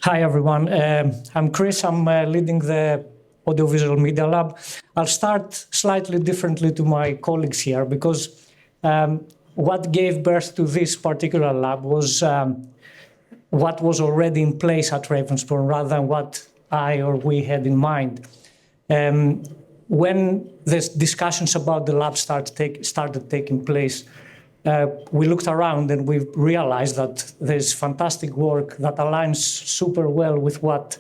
Hi, everyone. I'm Chris. I'm leading the Audiovisual Media Lab. I'll start slightly differently to my colleagues here because what gave birth to this particular lab was what was already in place at Ravensbourne rather than what I or we had in mind. When the discussions about the lab started taking place, we looked around and we realized that there's fantastic work that aligns super well with what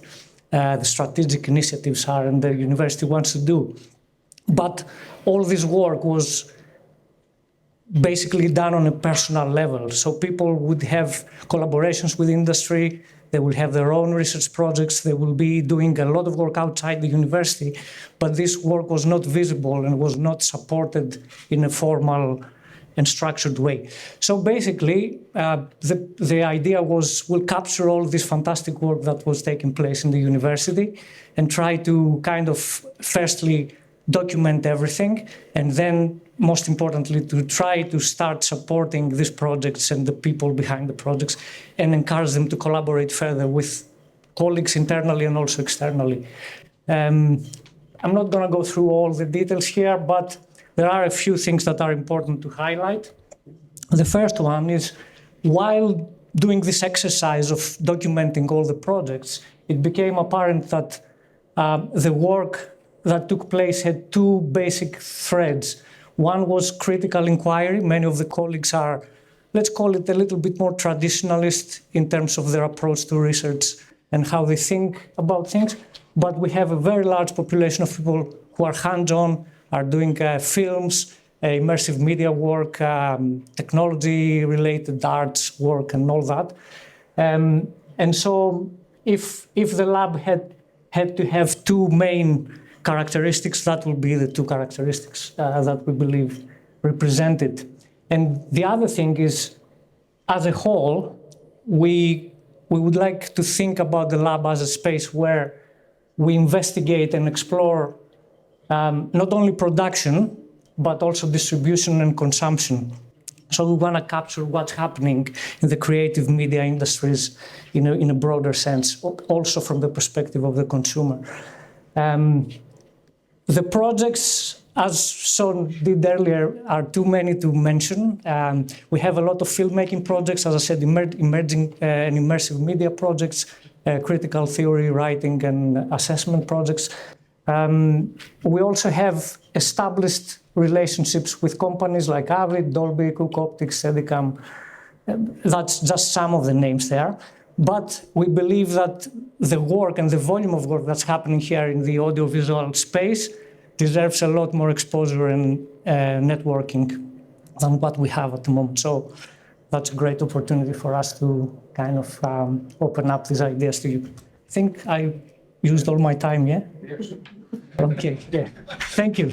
the strategic initiatives are and the university wants to do. But all this work was basically done on a personal level. So people would have collaborations with industry, they will have their own research projects, they will be doing a lot of work outside the university, but this work was not visible and was not supported in a formal and structured way. So basically, the idea was we'll capture all this fantastic work that was taking place in the university and try to kind of firstly document everything, and then most importantly to try to start supporting these projects and the people behind the projects and encourage them to collaborate further with colleagues internally and also externally. I'm not going to go through all the details here, but there are a few things that are important to highlight. The first one is, while doing this exercise of documenting all the projects, it became apparent that the work that took place had two basic threads. One was critical inquiry. Many of the colleagues are, let's call it a little bit more traditionalist in terms of their approach to research and how they think about things. But we have a very large population of people who are hands-on, are doing films, immersive media work, technology-related arts work, and all that. And so if the lab had to have two main characteristics, that will be the two characteristics that we believe represent it. And the other thing is, as a whole, we would like to think about the lab as a space where we investigate and explore not only production, but also distribution and consumption. So we want to capture what's happening in the creative media industries in a broader sense, also from the perspective of the consumer. The projects, as Sean did earlier, are too many to mention. We have a lot of filmmaking projects, as I said, emerging and immersive media projects, critical theory writing and assessment projects. We also have established relationships with companies like Avid, Dolby, Cook Optics, Edicam. That's just some of the names there. But we believe that the work and the volume of work that's happening here in the audiovisual space deserves a lot more exposure and networking than what we have at the moment. So that's a great opportunity for us to kind of open up these ideas to you. I think I used all my time, yeah? Yes. Okay, yeah. Thank you.